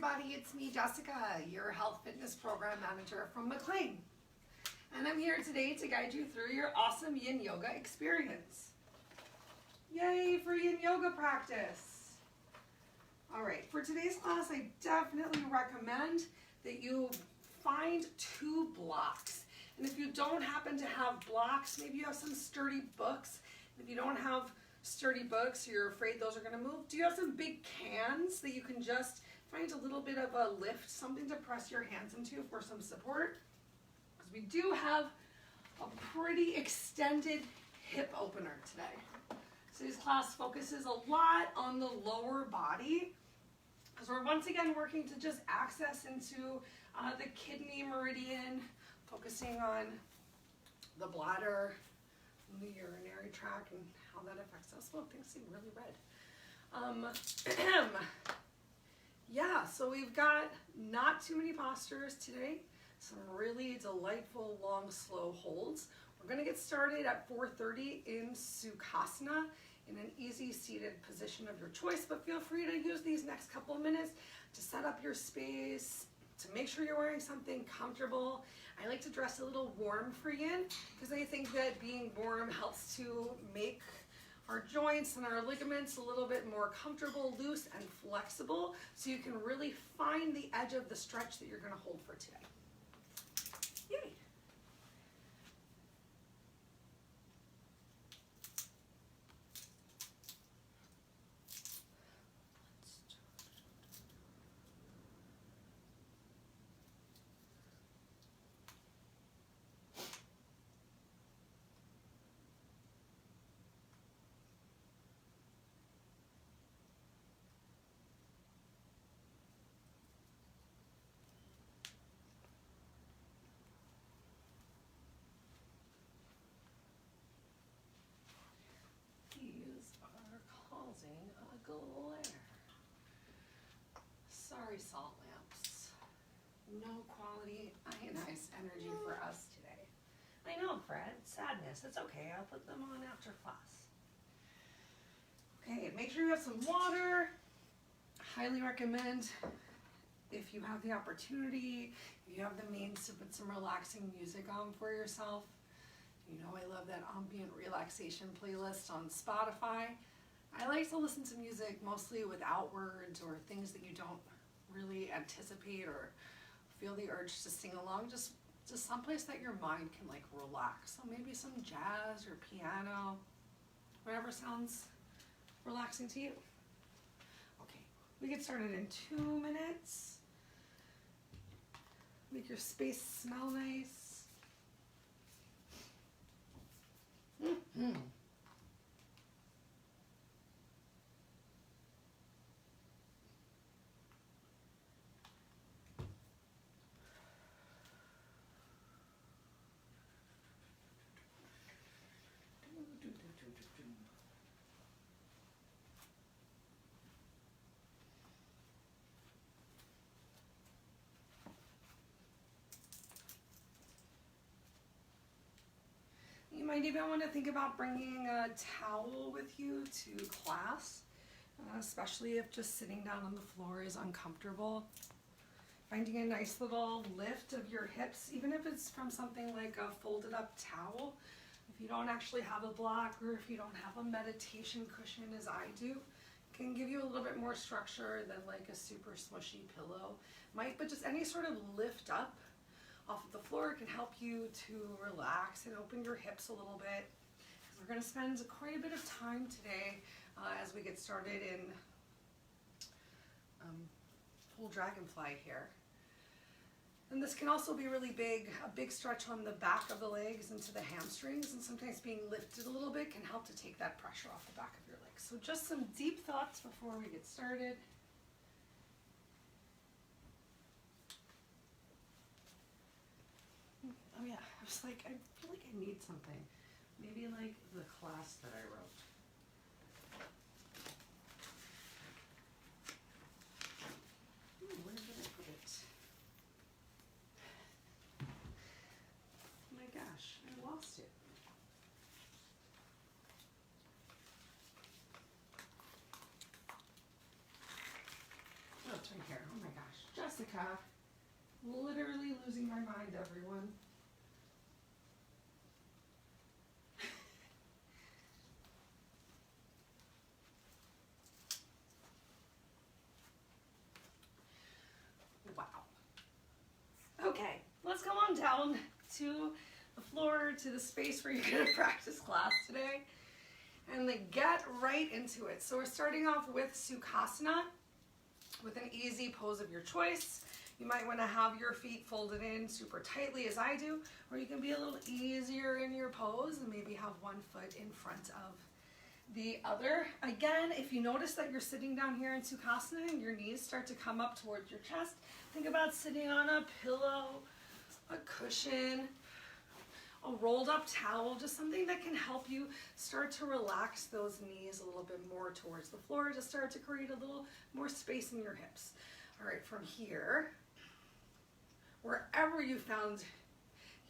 everybody, it's me, Jessica, your health fitness program manager from McLean. And I'm here today to guide you through your awesome Yin Yoga experience. Yay for Yin Yoga practice. All right, for today's class, I definitely recommend that you find 2 blocks. And if you don't happen to have blocks, maybe you have some sturdy books. If you don't have sturdy books, you're afraid those are going to move, do you have some big cans that you can just find a little bit of a lift, something to press your hands into for some support? Because we do have a pretty extended hip opener today. So this class focuses a lot on the lower body, because we're once again working to just access into the kidney meridian, focusing on the bladder, the urinary tract, and how that affects us. Oh, things seem really red. Yeah, so we've got not too many postures today. Some really delightful, long, slow holds. We're going to get started at 4:30 in Sukhasana in an easy seated position of your choice, but feel free to use these next couple of minutes to set up your space, to make sure you're wearing something comfortable. I like to dress a little warm for Yin because I think that being warm helps to make our joints and our ligaments a little bit more comfortable, loose, and flexible, so you can really find the edge of the stretch that you're going to hold for today. Yay! A glare. Sorry, salt lamps. No quality ionized energy for us today. I know, Fred. Sadness. It's okay. I'll put them on after class. Okay, make sure you have some water. Highly recommend, if you have the opportunity, if you have the means, to put some relaxing music on for yourself. You know I love that ambient relaxation playlist on Spotify. I like to listen to music mostly without words or things that you don't really anticipate or feel the urge to sing along, just someplace that your mind can like relax. So maybe some jazz or piano, whatever sounds relaxing to you. Okay, we get started in 2 minutes. Make your space smell nice. Mm-hmm. You might even want to think about bringing a towel with you to class, especially if just sitting down on the floor is uncomfortable. Finding a nice little lift of your hips, even if it's from something like a folded up towel. If you don't actually have a block, or if you don't have a meditation cushion as I do, can give you a little bit more structure than like a super smushy pillow might, but just any sort of lift up off of the floor can help you to relax and open your hips a little bit. We're going to spend quite a bit of time today as we get started in full Dragonfly here. And this can also be really big, a big stretch on the back of the legs into the hamstrings, and sometimes being lifted a little bit can help to take that pressure off the back of your legs. So just some deep thoughts before we get started. Oh yeah, I was like, I feel like I need something. Maybe like the class that I wrote. Where did I put it? Oh my gosh, I lost it. Oh, it's right here. Oh my gosh. Jessica. Literally losing my mind, everyone. Wow. Okay, let's go on down to the floor, to the space where you're going to practice class today. And then get right into it. So we're starting off with Sukhasana, with an easy pose of your choice. You might want to have your feet folded in super tightly as I do, or you can be a little easier in your pose and maybe have one foot in front of the other. Again, if you notice that you're sitting down here in Sukhasana and your knees start to come up towards your chest, think about sitting on a pillow, a cushion, a rolled up towel, just something that can help you start to relax those knees a little bit more towards the floor to start to create a little more space in your hips. All right, from here, wherever you found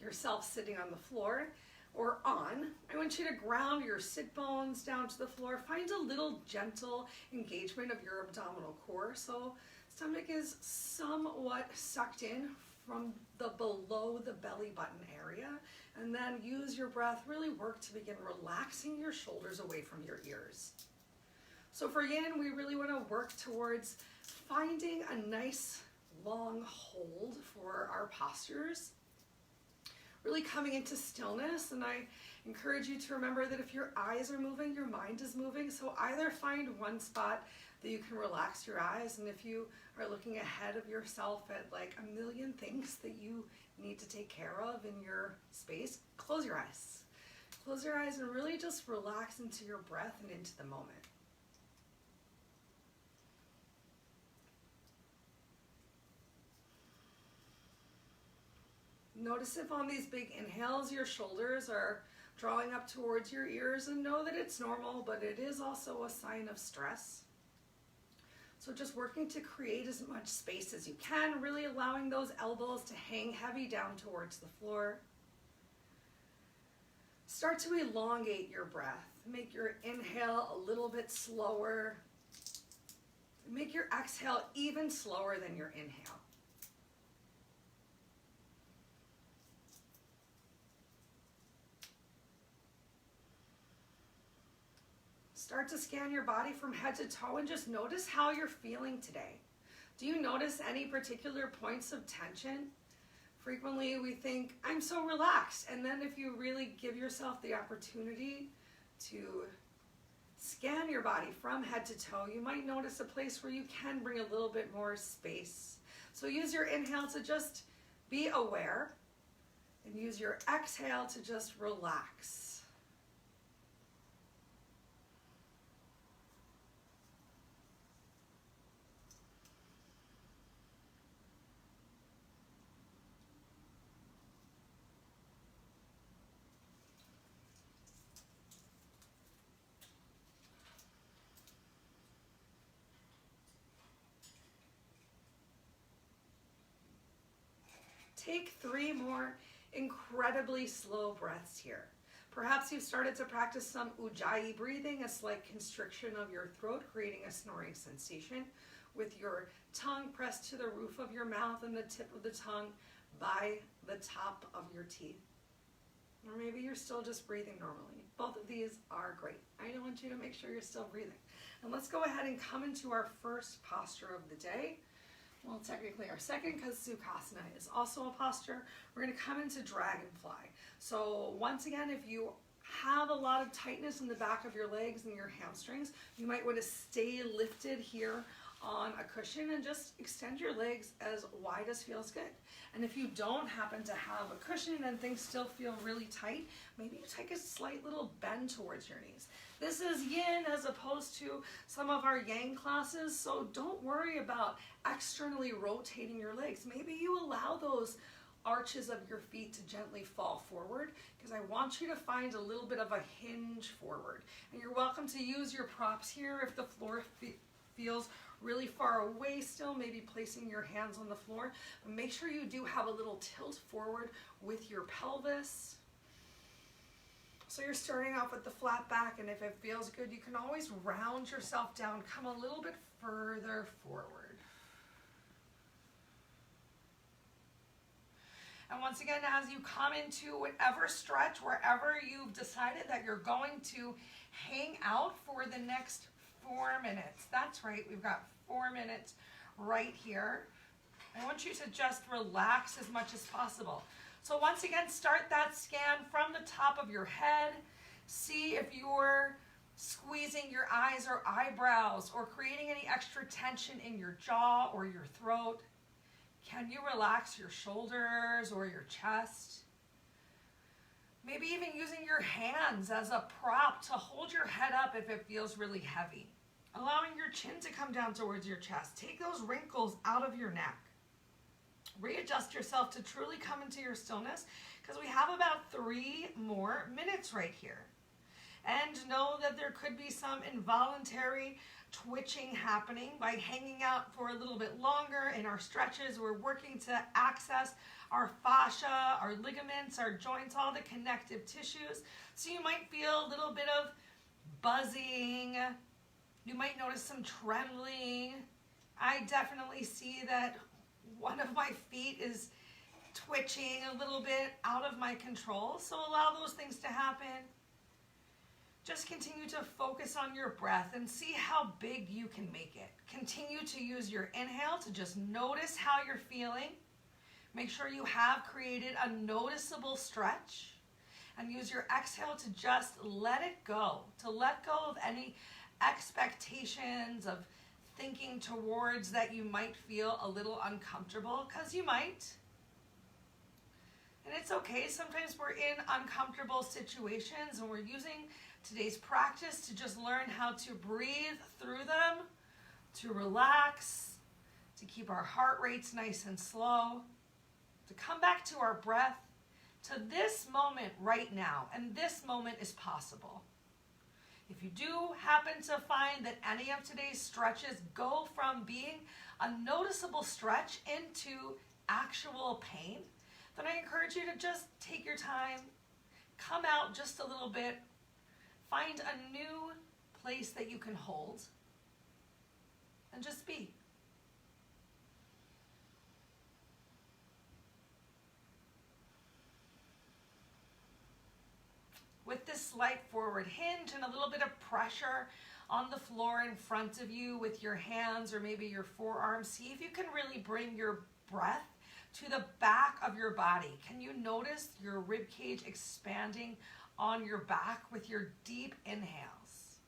yourself sitting on the floor or on, I want you to ground your sit bones down to the floor. Find a little gentle engagement of your abdominal core. So stomach is somewhat sucked in from the below the belly button area, and then use your breath, really work to begin relaxing your shoulders away from your ears. So for yin, we really want to work towards finding a nice long hold for our postures, really coming into stillness. And I encourage you to remember that if your eyes are moving, your mind is moving. So either find one spot that you can relax your eyes, and if you are looking ahead of yourself at like a million things that you need to take care of in your space, close your eyes. Close your eyes and really just relax into your breath and into the moment. Notice if on these big inhales your shoulders are drawing up towards your ears, and know that it's normal, but it is also a sign of stress. So just working to create as much space as you can, really allowing those elbows to hang heavy down towards the floor. Start to elongate your breath. Make your inhale a little bit slower. Make your exhale even slower than your inhale. Start to scan your body from head to toe and just notice how you're feeling today. Do you notice any particular points of tension? Frequently we think, I'm so relaxed. And then if you really give yourself the opportunity to scan your body from head to toe, you might notice a place where you can bring a little bit more space. So use your inhale to just be aware, and use your exhale to just relax. Take 3 more incredibly slow breaths here. Perhaps you've started to practice some ujjayi breathing, a slight constriction of your throat, creating a snoring sensation with your tongue pressed to the roof of your mouth and the tip of the tongue by the top of your teeth. Or maybe you're still just breathing normally. Both of these are great. I want you to make sure you're still breathing. And let's go ahead and come into our first posture of the day. Well, technically our second, because Sukhasana is also a posture. We're going to come into Dragonfly. So once again, if you have a lot of tightness in the back of your legs and your hamstrings, you might want to stay lifted here on a cushion and just extend your legs as wide as feels good. And if you don't happen to have a cushion and things still feel really tight, maybe you take a slight little bend towards your knees. This is yin as opposed to some of our yang classes, so don't worry about externally rotating your legs. Maybe you allow those arches of your feet to gently fall forward, because I want you to find a little bit of a hinge forward. And you're welcome to use your props here if the floor feels really far away still, maybe placing your hands on the floor. But make sure you do have a little tilt forward with your pelvis. So you're starting off with the flat back, and if it feels good, you can always round yourself down, come a little bit further forward. And once again, as you come into whatever stretch, wherever you've decided that you're going to hang out for the next 4 minutes. That's right, we've got 4 minutes right here. I want you to just relax as much as possible. So once again, start that scan from the top of your head. See if you're squeezing your eyes or eyebrows or creating any extra tension in your jaw or your throat. Can you relax your shoulders or your chest? Maybe even using your hands as a prop to hold your head up if it feels really heavy. Allowing your chin to come down towards your chest. Take those wrinkles out of your neck. Readjust yourself to truly come into your stillness because we have about 3 more minutes right here. And know that there could be some involuntary twitching happening by hanging out for a little bit longer in our stretches. We're working to access our fascia, our ligaments, our joints, all the connective tissues. So you might feel a little bit of buzzing. You might notice some trembling. I definitely see that one of my feet is twitching a little bit out of my control. So allow those things to happen. Just continue to focus on your breath and see how big you can make it. Continue to use your inhale to just notice how you're feeling. Make sure you have created a noticeable stretch. And use your exhale to just let it go. To let go of any expectations of thinking towards that you might feel a little uncomfortable, because you might. And it's okay. Sometimes we're in uncomfortable situations and we're using today's practice to just learn how to breathe through them, to relax, to keep our heart rates nice and slow, to come back to our breath, to this moment right now. And this moment is possible. If you do happen to find that any of today's stretches go from being a noticeable stretch into actual pain, then I encourage you to just take your time, come out just a little bit, find a new place that you can hold, and just be. With this slight forward hinge and a little bit of pressure on the floor in front of you with your hands or maybe your forearms, see if you can really bring your breath to the back of your body. Can you notice your rib cage expanding on your back with your deep inhales?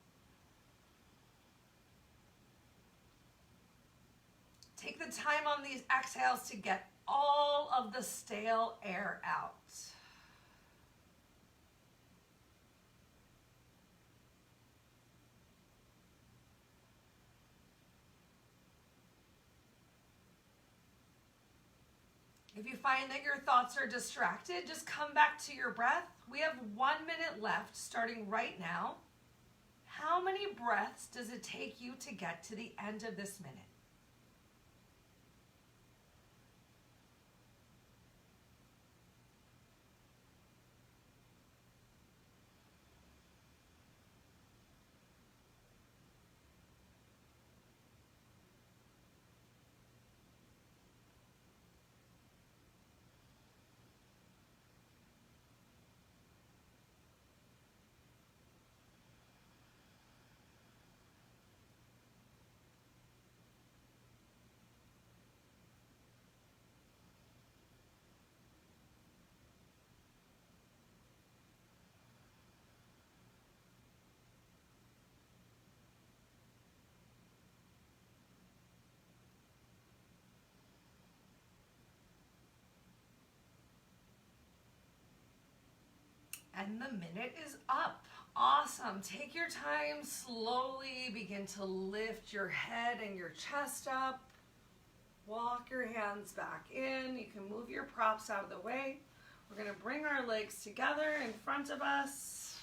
Take the time on these exhales to get all of the stale air out. If you find that your thoughts are distracted, just come back to your breath. We have 1 minute left, starting right now. How many breaths does it take you to get to the end of this minute? And the minute is up. Awesome. Take your time, slowly begin to lift your head and your chest up. Walk your hands back in. You can move your props out of the way. We're going to bring our legs together in front of us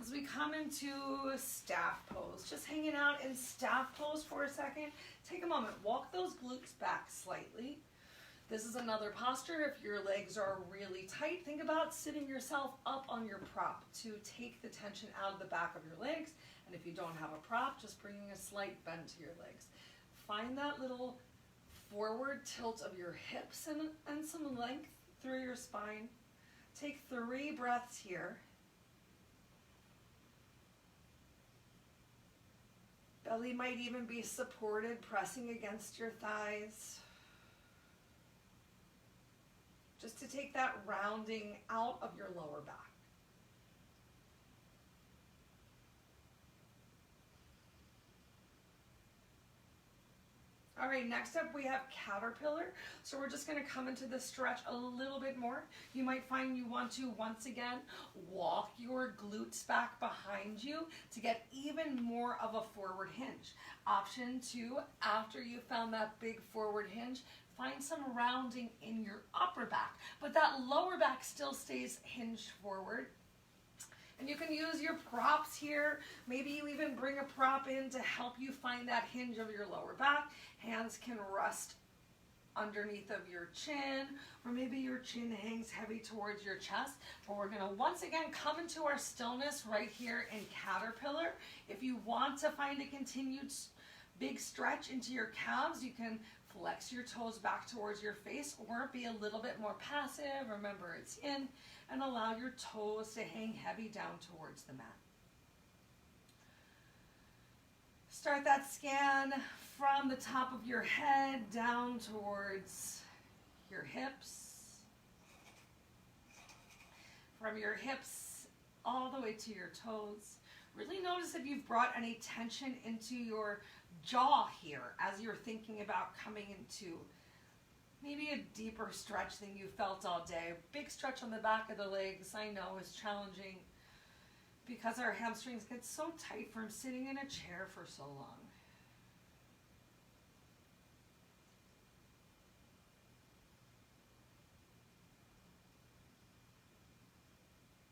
as we come into staff pose. Just hanging out in staff pose for a second. Take a moment. Walk those glutes back slightly. This is another posture. If your legs are really tight, think about sitting yourself up on your prop to take the tension out of the back of your legs. And if you don't have a prop, just bringing a slight bend to your legs. Find that little forward tilt of your hips and some length through your spine. Take 3 breaths here. Belly might even be supported, pressing against your thighs. Just to take that rounding out of your lower back. All right, next up we have caterpillar. So we're just going to come into this stretch a little bit more. You might find you want to, once again, walk your glutes back behind you to get even more of a forward hinge. Option 2, after you found that big forward hinge, find some rounding in your upper back, but that lower back still stays hinged forward. And you can use your props here. Maybe you even bring a prop in to help you find that hinge of your lower back. Hands can rest underneath of your chin, or maybe your chin hangs heavy towards your chest. But we're gonna once again come into our stillness right here in caterpillar. If you want to find a continued big stretch into your calves, you can flex your toes back towards your face, or be a little bit more passive. Remember, it's in, and allow your toes to hang heavy down towards the mat. Start that scan from the top of your head down towards your hips. From your hips all the way to your toes. Really notice if you've brought any tension into your jaw here as you're thinking about coming into maybe a deeper stretch than you felt all day. Big stretch on the back of the legs, I know, is challenging because our hamstrings get so tight from sitting in a chair for so long.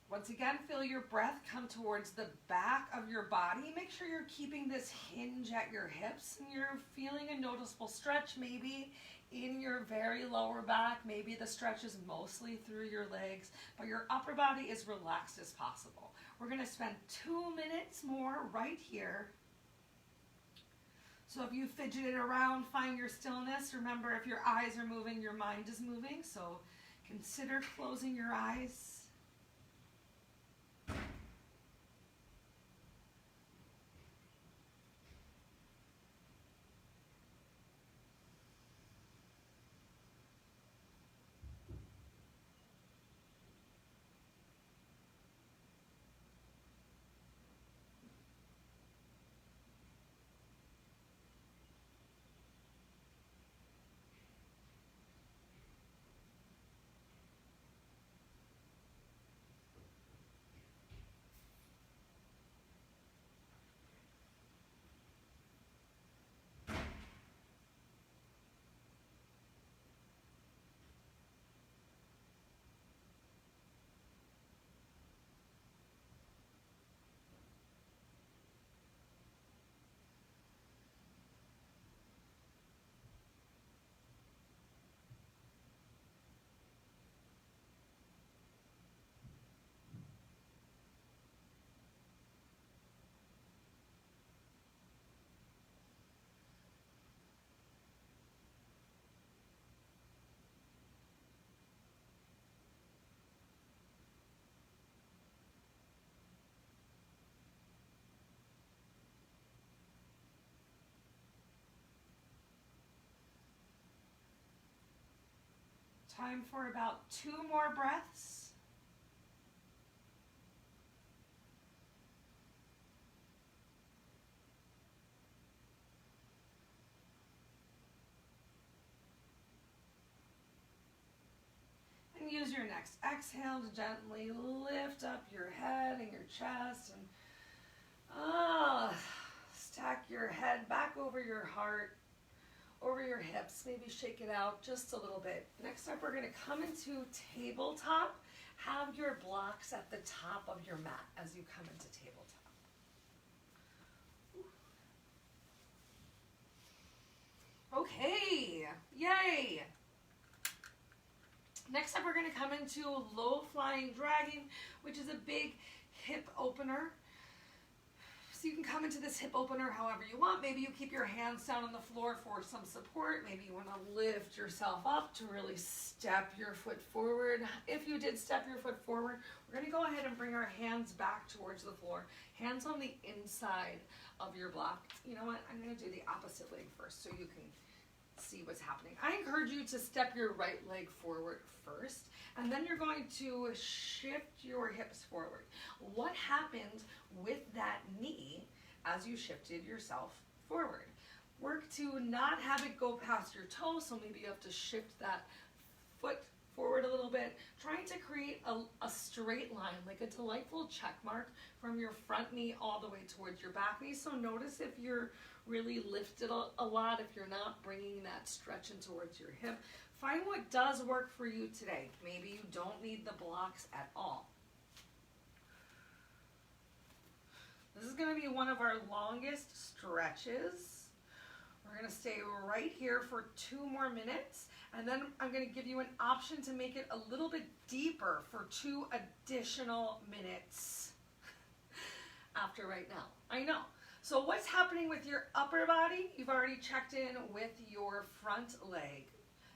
Once again, feel your breath come towards the back of your body. Make sure you're keeping this hinge at your hips and you're feeling a noticeable stretch maybe in your very lower back. Maybe the stretch is mostly through your legs, but your upper body is relaxed as possible. We're going to spend 2 minutes more right here. So if you fidgeted around, find your stillness. Remember, if your eyes are moving, your mind is moving. So consider closing your eyes. Time for about 2 more breaths. And use your next exhale to gently lift up your head and your chest and stack your head back over your heart, over your hips. Maybe shake it out just a little bit. Next up, we're going to come into tabletop. Have your blocks at the top of your mat as you come into tabletop. Okay, yay! Next up, we're going to come into low flying dragon, which is a big hip opener. So you can come into this hip opener however you want. Maybe you keep your hands down on the floor for some support. Maybe you want to lift yourself up to really step your foot forward. If you did step your foot forward, we're going to go ahead and bring our hands back towards the floor. Hands on the inside of your block. You know what? I'm going to do the opposite leg first so you can see what's happening. I encourage you to step your right leg forward first, and then you're going to shift your hips forward. What happened with that knee as you shifted yourself forward? Work to not have it go past your toe, so maybe you have to shift that foot forward a little bit, trying to create a straight line, like a delightful check mark from your front knee all the way towards your back knee. So notice if you're really lifted a lot, if you're not bringing that stretch in towards your hip. Find what does work for you today. Maybe you don't need the blocks at all. This is going to be one of our longest stretches. We're going to stay right here for 2 more minutes, and then I'm going to give you an option to make it a little bit deeper for 2 additional minutes after right now. I know. So what's happening with your upper body? You've already checked in with your front leg.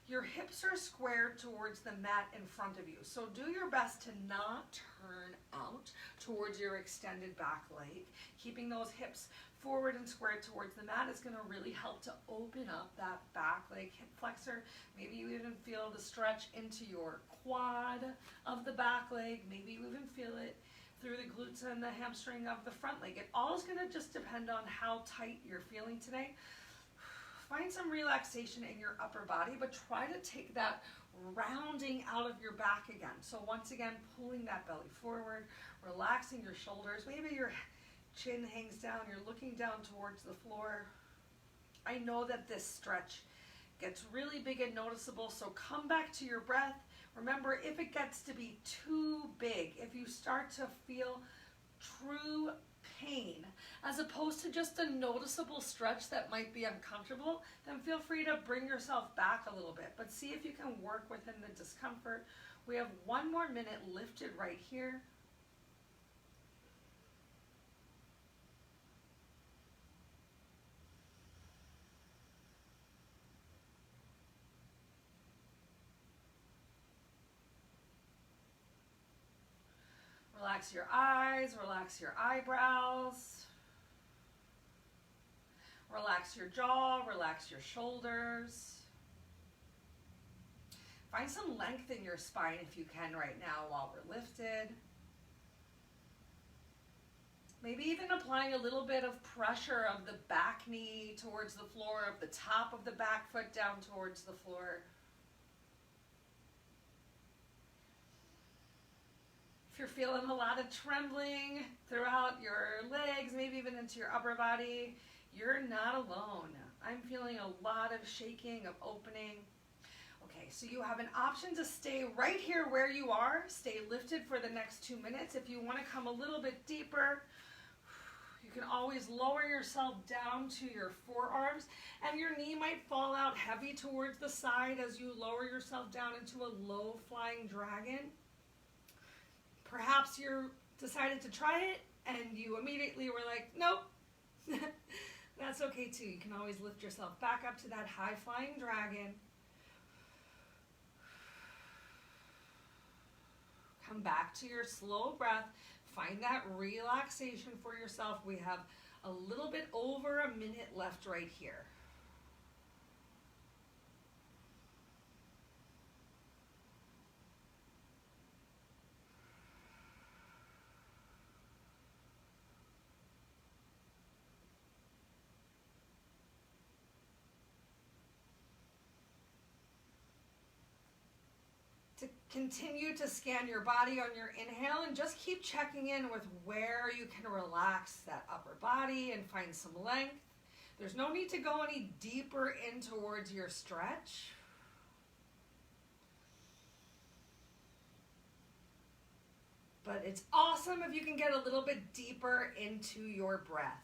Your hips are square towards the mat in front of you. So do your best to not turn out towards your extended back leg. Keeping those hips forward and square towards the mat is going to really help to open up that back leg hip flexor. Maybe you even feel the stretch into your quad of the back leg. Maybe you even feel it through the glutes and the hamstring of the front leg. It all is going to just depend on how tight you're feeling today. Find some relaxation in your upper body, but try to take that rounding out of your back again. So once again, pulling that belly forward, relaxing your shoulders. Maybe your chin hangs down, you're looking down towards the floor. I know that this stretch gets really big and noticeable, so come back to your breath. Remember, if it gets to be too big, if you start to feel true pain, as opposed to just a noticeable stretch that might be uncomfortable, then feel free to bring yourself back a little bit. But see if you can work within the discomfort. We have 1 more minute lifted right here. Relax your eyes, relax your eyebrows, relax your jaw, relax your shoulders. Find some length in your spine if you can right now while we're lifted. Maybe even applying a little bit of pressure of the back knee towards the floor, of the top of the back foot down towards the floor. If you're feeling a lot of trembling throughout your legs, maybe even into your upper body, you're not alone. I'm feeling a lot of shaking, of opening. Okay, so you have an option to stay right here where you are, stay lifted for the next 2 minutes. If you want to come a little bit deeper, you can always lower yourself down to your forearms, and your knee might fall out heavy towards the side as you lower yourself down into a low flying dragon. Perhaps you decided to try it and you immediately were like, nope. That's okay too. You can always lift yourself back up to that high flying dragon. Come back to your slow breath. Find that relaxation for yourself. We have a little bit over a minute left right here. To continue to scan your body on your inhale and just keep checking in with where you can relax that upper body and find some length. There's no need to go any deeper in towards your stretch. But it's awesome if you can get a little bit deeper into your breath.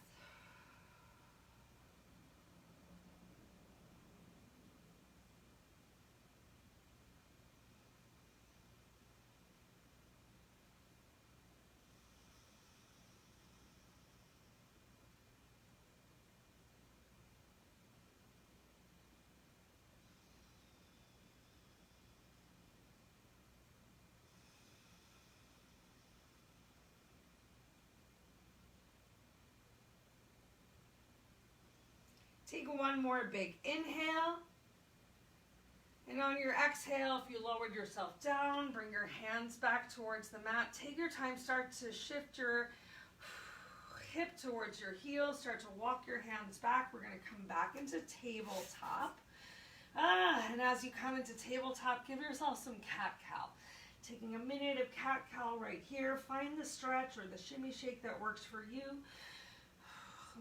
Take one more big inhale. And on your exhale, if you lowered yourself down, bring your hands back towards the mat. Take your time, start to shift your hip towards your heels, start to walk your hands back. We're going to come back into tabletop. And as you come into tabletop, give yourself some cat-cow. Taking a minute of cat-cow right here. Find the stretch or the shimmy shake that works for you.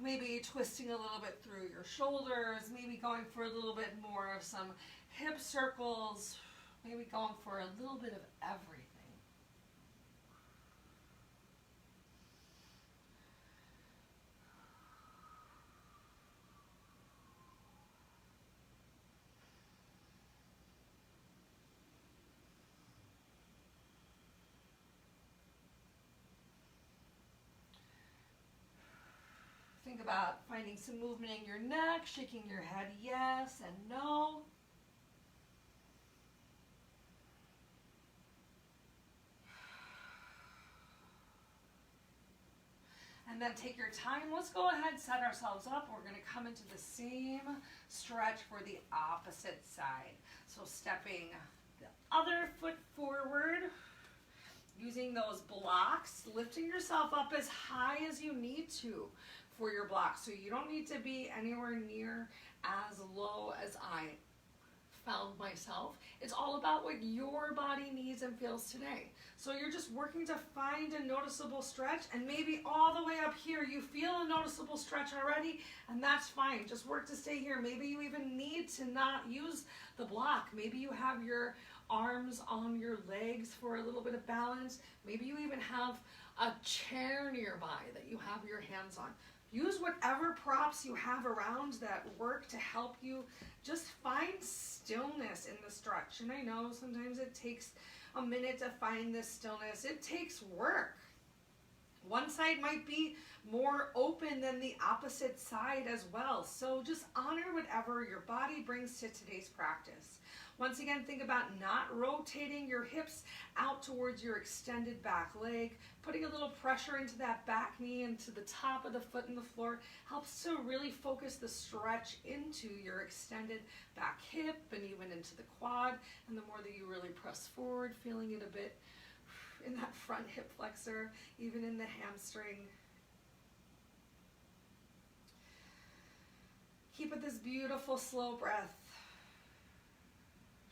Maybe twisting a little bit through your shoulders, maybe going for a little bit more of some hip circles, maybe going for a little bit of everything. Think about finding some movement in your neck, shaking your head yes and no. And then take your time. Let's go ahead and set ourselves up. We're going to come into the same stretch for the opposite side. So stepping the other foot forward, using those blocks, lifting yourself up as high as you need to for your block. So you don't need to be anywhere near as low as I found myself. It's all about what your body needs and feels today. So you're just working to find a noticeable stretch, and maybe all the way up here you feel a noticeable stretch already, and that's fine. Just work to stay here. Maybe you even need to not use the block. Maybe you have your arms on your legs for a little bit of balance. Maybe you even have a chair nearby that you have your hands on. Use whatever props you have around that work to help you just find stillness in the stretch. And I know sometimes it takes a minute to find this stillness. It takes work. One side might be more open than the opposite side as well. So just honor whatever your body brings to today's practice. Once again, think about not rotating your hips out towards your extended back leg. Putting a little pressure into that back knee and to the top of the foot in the floor helps to really focus the stretch into your extended back hip and even into the quad. And the more that you really press forward, feeling it a bit in that front hip flexor, even in the hamstring. Keep it this beautiful slow breath.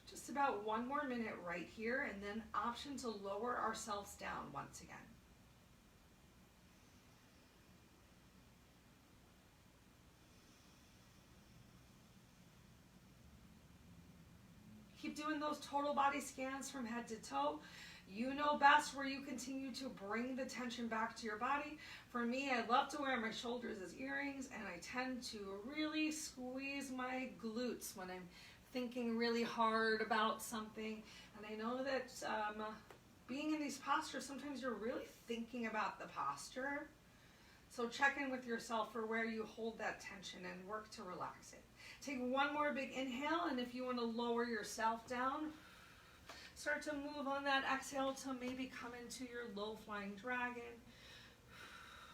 Just about one more minute right here, and then option to lower ourselves down once again. Keep doing those total body scans from head to toe. You know best where you continue to bring the tension back to your body. For me, I love to wear my shoulders as earrings, and I tend to really squeeze my glutes when I'm thinking really hard about something. And I know that being in these postures, sometimes you're really thinking about the posture. So check in with yourself for where you hold that tension and work to relax it. Take one more big inhale, and if you want to lower yourself down, start to move on that exhale to maybe come into your low flying dragon.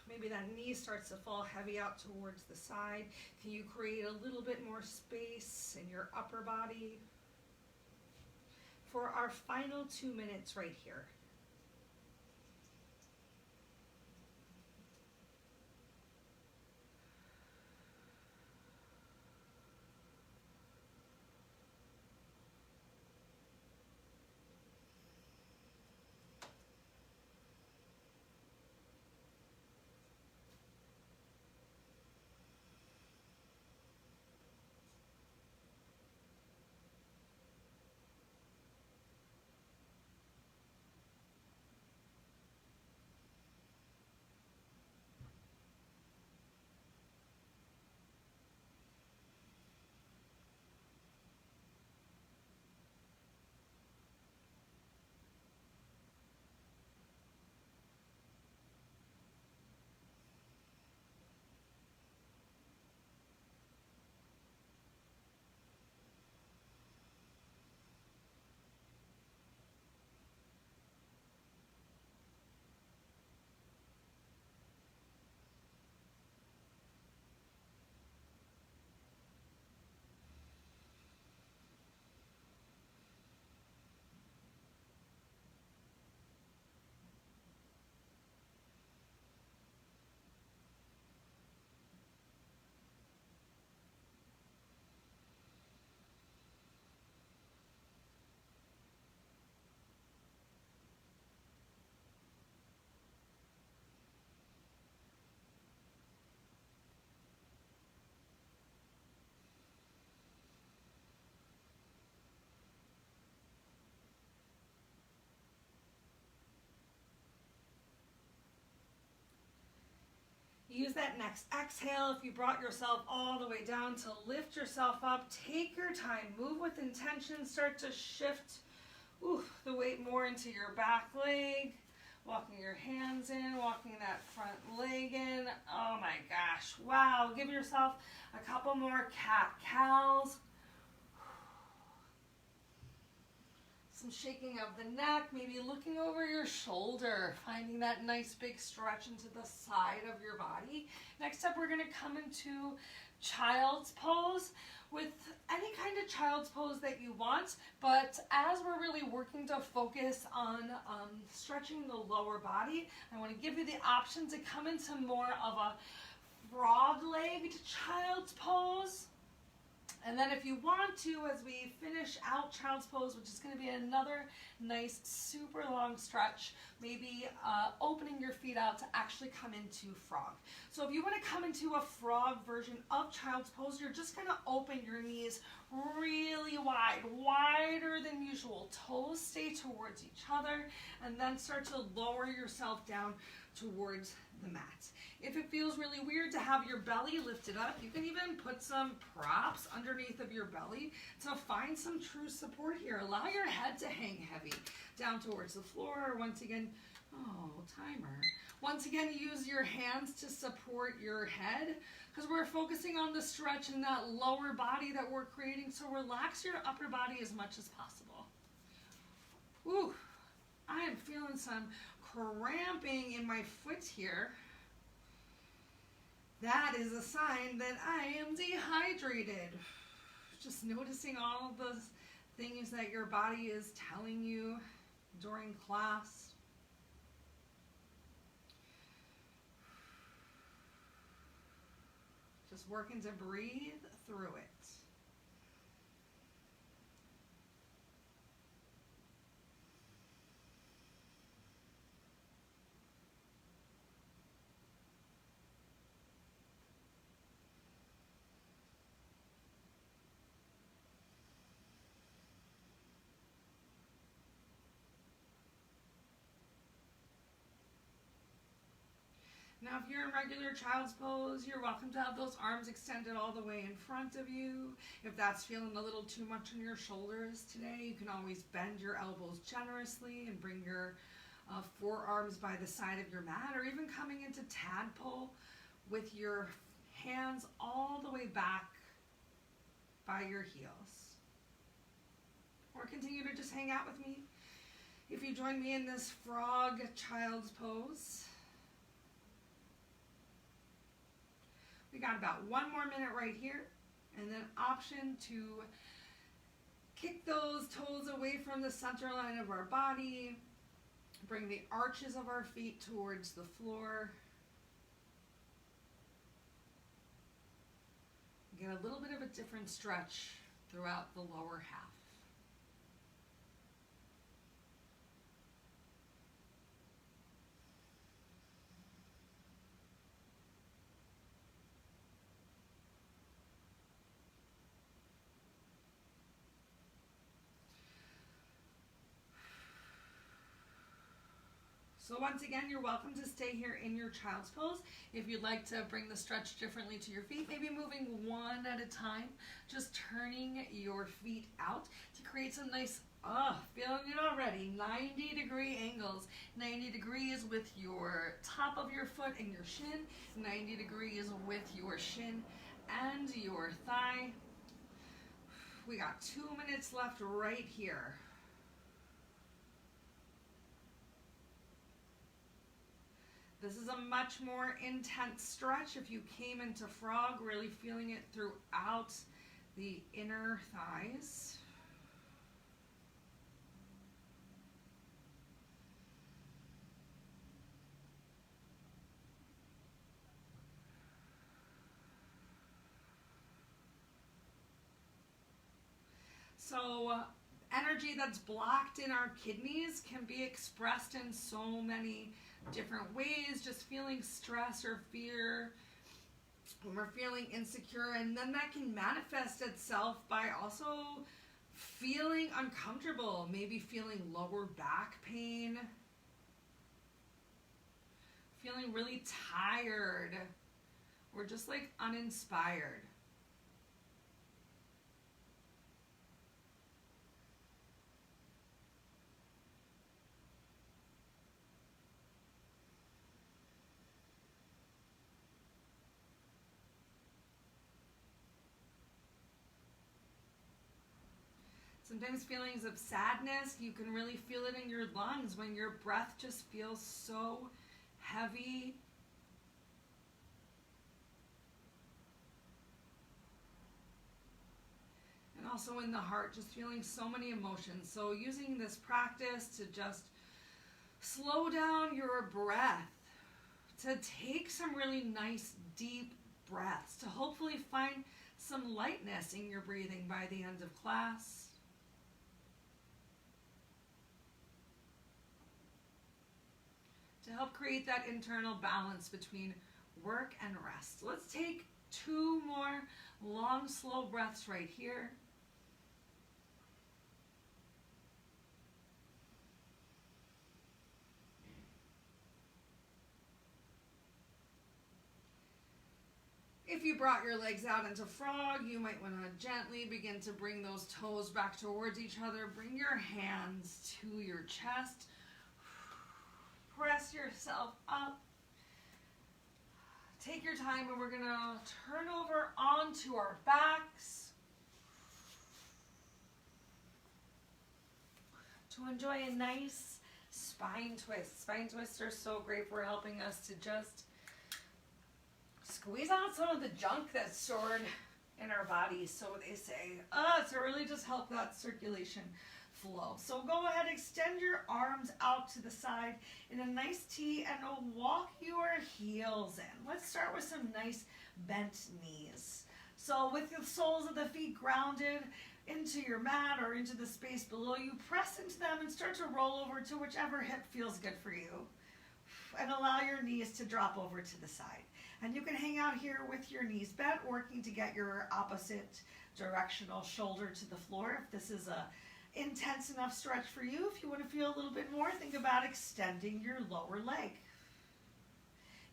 Maybe that knee starts to fall heavy out towards the side. Can you create a little bit more space in your upper body for our final 2 minutes right here? Use that next exhale. If you brought yourself all the way down, to lift yourself up. Take your time. Move with intention. Start to shift the weight more into your back leg. Walking your hands in, walking that front leg in. Oh my gosh. Wow. Give yourself a couple more cat-cows. Some shaking of the neck, maybe looking over your shoulder, finding that nice big stretch into the side of your body. Next up, we're going to come into child's pose. With any kind of child's pose that you want, but as we're really working to focus on stretching the lower body, I want to give you the option to come into more of a frog-legged child's pose. And then if you want to, as we finish out child's pose, which is going to be another nice, super long stretch, maybe opening your feet out to actually come into frog. So if you want to come into a frog version of child's pose, you're just going to open your knees really wide, wider than usual. Toes stay towards each other, and then start to lower yourself down towards the mat. If it feels really weird to have your belly lifted up, you can even put some props underneath of your belly to find some true support here. Allow your head to hang heavy down towards the floor. Once again, timer. Once again, use your hands to support your head because we're focusing on the stretch in that lower body that we're creating. So relax your upper body as much as possible. Ooh, I am feeling some cramping in my foot here. That is a sign that I am dehydrated. Just noticing all the things that your body is telling you during class. Just working to breathe through it. Now, if you're in regular child's pose, you're welcome to have those arms extended all the way in front of you. If that's feeling a little too much on your shoulders today, you can always bend your elbows generously and bring your forearms by the side of your mat, or even coming into tadpole with your hands all the way back by your heels. Or continue to just hang out with me. If you join me in this frog child's pose, we got about 1 more minute right here, and then option to kick those toes away from the center line of our body, bring the arches of our feet towards the floor. Get a little bit of a different stretch throughout the lower half. So once again, you're welcome to stay here in your child's pose. If you'd like to bring the stretch differently to your feet, maybe moving one at a time, just turning your feet out to create some nice, feeling it already, 90-degree angles. 90 degrees with your top of your foot and your shin, 90 degrees with your shin and your thigh. We got 2 minutes left right here. This is a much more intense stretch. If you came into frog, really feeling it throughout the inner thighs. So energy that's blocked in our kidneys can be expressed in so many different ways, just feeling stress or fear when we're feeling insecure, and then that can manifest itself by also feeling uncomfortable, maybe feeling lower back pain, feeling really tired, We're just like uninspired. Sometimes feelings of sadness, you can really feel it in your lungs when your breath just feels so heavy. And also in the heart, just feeling so many emotions. So using this practice to just slow down your breath, to take some really nice deep breaths, to hopefully find some lightness in your breathing by the end of class. To help create that internal balance between work and rest. Let's take 2 more long, slow breaths right here. If you brought your legs out into frog, you might want to gently begin to bring those toes back towards each other. Bring your hands to your chest. Press yourself up. Take your time and we're going to turn over onto our backs to enjoy a nice spine twist. Spine twists are so great for helping us to just squeeze out some of the junk that's stored in our bodies, so they say, to really just help that circulation flow. So go ahead, extend your arms out to the side in a nice T and walk your heels in. Let's start with some nice bent knees. So with the soles of the feet grounded into your mat or into the space below you, press into them and start to roll over to whichever hip feels good for you. And allow your knees to drop over to the side. And you can hang out here with your knees bent, working to get your opposite directional shoulder to the floor. If this is a intense enough stretch for you, if you want to feel a little bit more, think about extending your lower leg.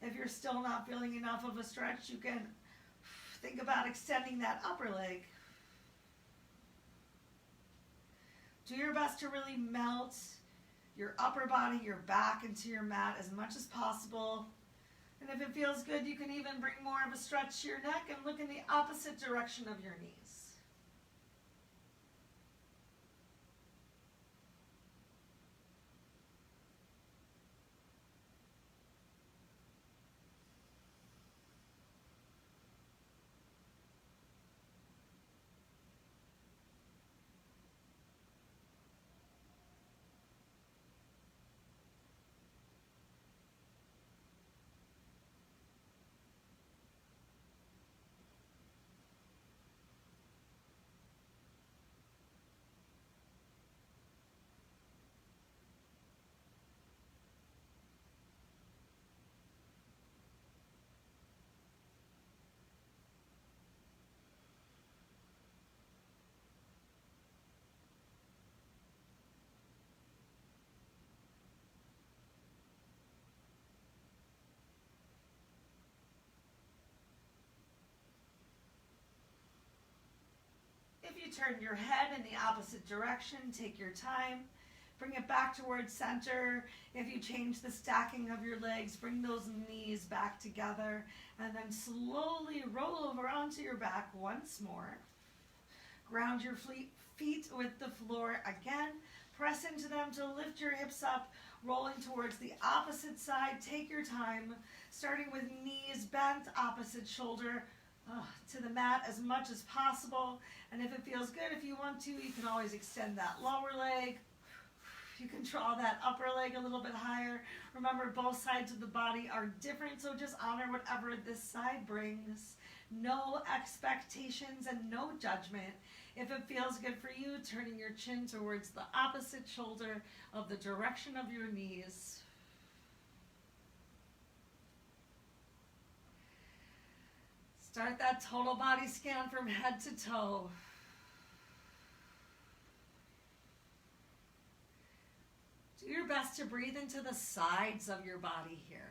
If you're still not feeling enough of a stretch, you can think about extending that upper leg. Do your best to really melt your upper body, your back into your mat as much as possible. And if it feels good, you can even bring more of a stretch to your neck and look in the opposite direction of your knees. If you turn your head in the opposite direction, take your time. Bring it back towards center. If you change the stacking of your legs, bring those knees back together. And then slowly roll over onto your back once more. Ground your feet with the floor again. Press into them to lift your hips up, rolling towards the opposite side. Take your time, starting with knees bent, opposite shoulder to the mat as much as possible. And if it feels good, if you want to, you can always extend that lower leg. You can draw that upper leg a little bit higher. Remember, both sides of the body are different, so just honor whatever this side brings. No expectations and no judgment. If it feels good for you, turning your chin towards the opposite shoulder of the direction of your knees. Start that total body scan from head to toe. Do your best to breathe into the sides of your body here.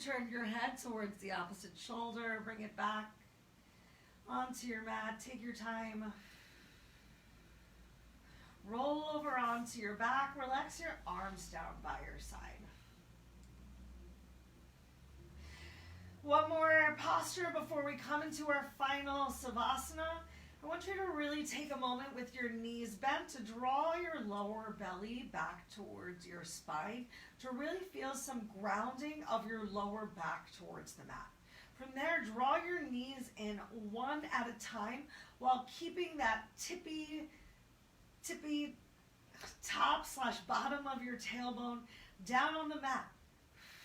turn your head towards the opposite shoulder. Bring it back onto your mat. Take your time. Roll over onto your back. Relax your arms down by your side. One more posture before we come into our final Savasana. I want you to really take a moment with your knees bent to draw your lower belly back towards your spine, to really feel some grounding of your lower back towards the mat. From there, draw your knees in one at a time while keeping that tippy top / bottom of your tailbone down on the mat.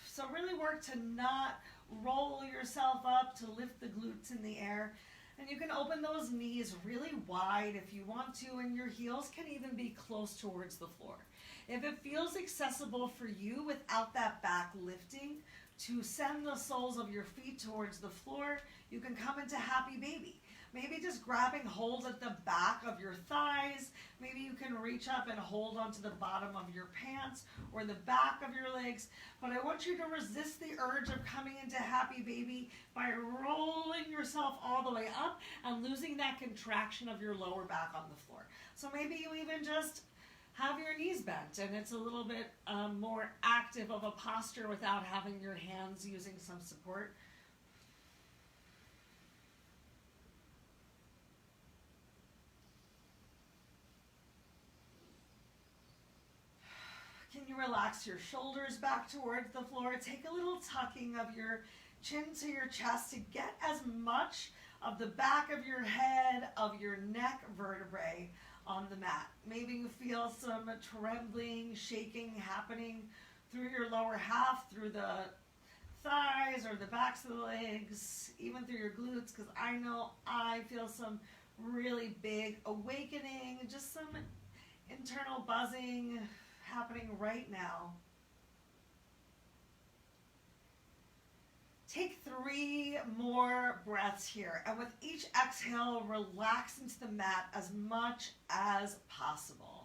So really work to not roll yourself up, to lift the glutes in the air. And you can open those knees really wide if you want to, and your heels can even be close towards the floor. If it feels accessible for you without that back lifting, to send the soles of your feet towards the floor, you can come into happy baby. Maybe just grabbing hold at the back of your thighs. Maybe you can reach up and hold onto the bottom of your pants or the back of your legs. But I want you to resist the urge of coming into happy baby by rolling yourself all the way up and losing that contraction of your lower back on the floor. So maybe you even just have your knees bent and it's a little bit more active of a posture without having your hands using some support. Can you relax your shoulders back towards the floor? Take a little tucking of your chin to your chest to get as much of the back of your head, of your neck vertebrae on the mat. Maybe you feel some trembling, shaking happening through your lower half, through the thighs or the backs of the legs, even through your glutes, because I know I feel some really big awakening, just some internal buzzing happening right now. Take 3 more breaths here, and with each exhale, relax into the mat as much as possible.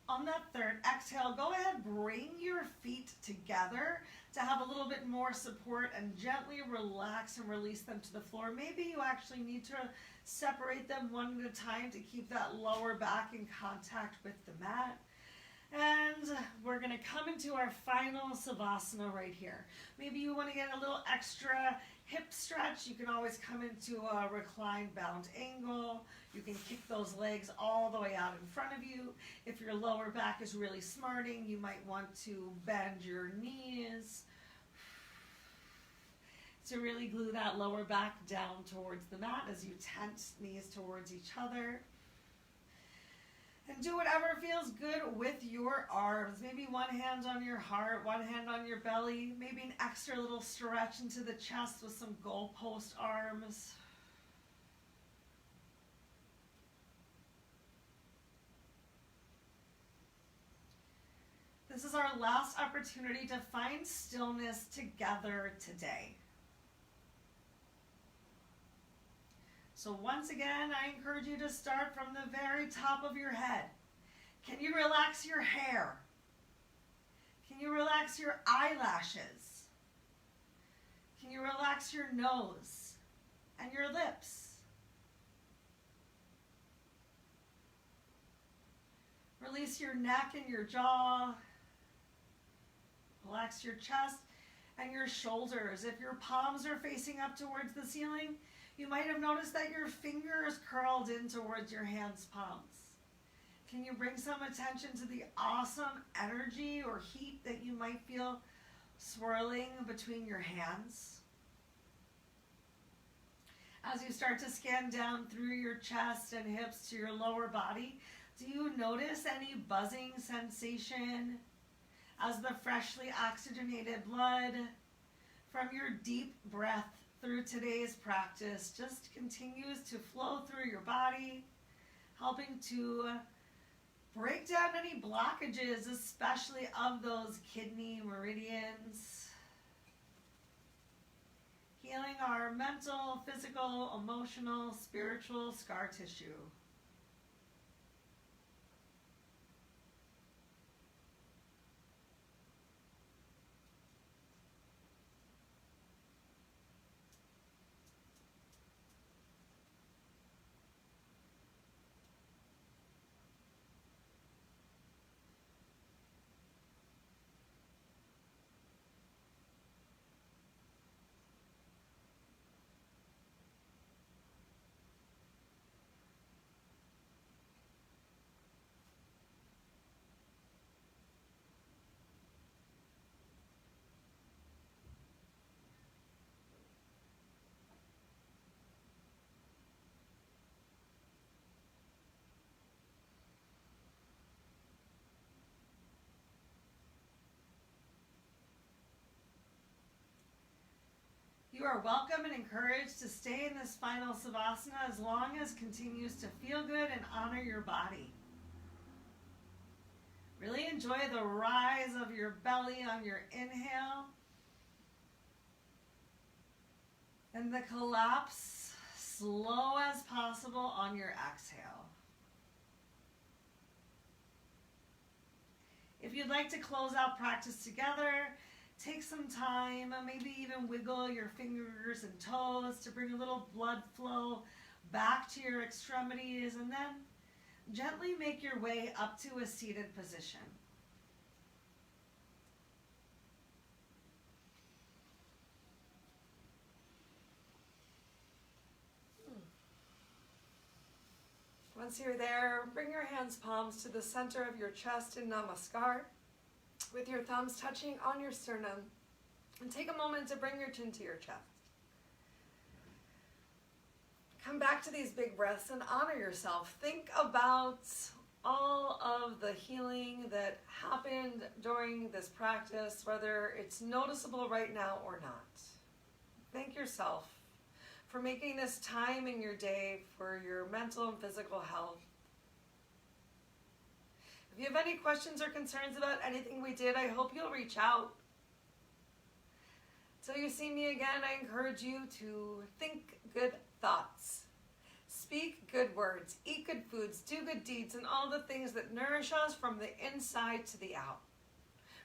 On that third exhale, go ahead, bring your feet together to have a little bit more support and gently relax and release them to the floor. Maybe you actually need to separate them one at a time to keep that lower back in contact with the mat. And we're going to come into our final Savasana right here. Maybe you want to get a little extra hip stretch. You can always come into a reclined bound angle. You can kick those legs all the way out in front of you. If your lower back is really smarting, you might want to bend your knees to really glue that lower back down towards the mat as you tense knees towards each other. And do whatever feels good with your arms. Maybe one hand on your heart, one hand on your belly. Maybe an extra little stretch into the chest with some goalpost arms. This is our last opportunity to find stillness together today. So once again, I encourage you to start from the very top of your head. Can you relax your hair? Can you relax your eyelashes? Can you relax your nose and your lips? Release your neck and your jaw. Relax your chest and your shoulders. If your palms are facing up towards the ceiling, you might have noticed that your fingers curled in towards your hands' palms. Can you bring some attention to the awesome energy or heat that you might feel swirling between your hands? As you start to scan down through your chest and hips to your lower body, do you notice any buzzing sensation as the freshly oxygenated blood from your deep breath through today's practice just continues to flow through your body, helping to break down any blockages, especially of those kidney meridians. healing our mental, physical, emotional, spiritual scar tissue. You are welcome and encouraged to stay in this final Savasana as long as it continues to feel good and honor your body. Really enjoy the rise of your belly on your inhale and the collapse slow as possible on your exhale. If you'd like to close out practice together, take some time, maybe even wiggle your fingers and toes to bring a little blood flow back to your extremities, and then gently make your way up to a seated position. Once you're there, bring your hands palms to the center of your chest in Namaskar, with your thumbs touching on your sternum, and take a moment to bring your chin to your chest. Come back to these big breaths and honor yourself. Think about all of the healing that happened during this practice, whether it's noticeable right now or not. Thank yourself for making this time in your day for your mental and physical health. If you have any questions or concerns about anything we did, I hope you'll reach out. Until you see me again, I encourage you to think good thoughts, speak good words, eat good foods, do good deeds, and all the things that nourish us from the inside to the out.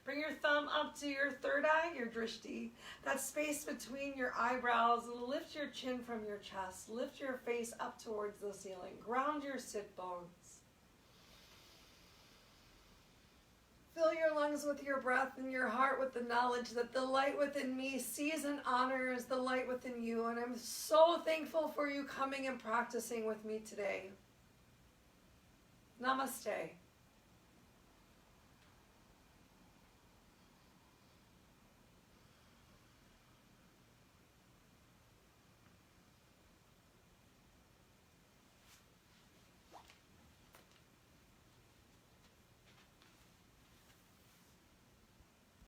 Bring your thumb up to your third eye, your drishti, that space between your eyebrows. Lift your chin from your chest. Lift your face up towards the ceiling. Ground your sit bones. Fill your lungs with your breath and your heart with the knowledge that the light within me sees and honors the light within you. And I'm so thankful for you coming and practicing with me today. Namaste.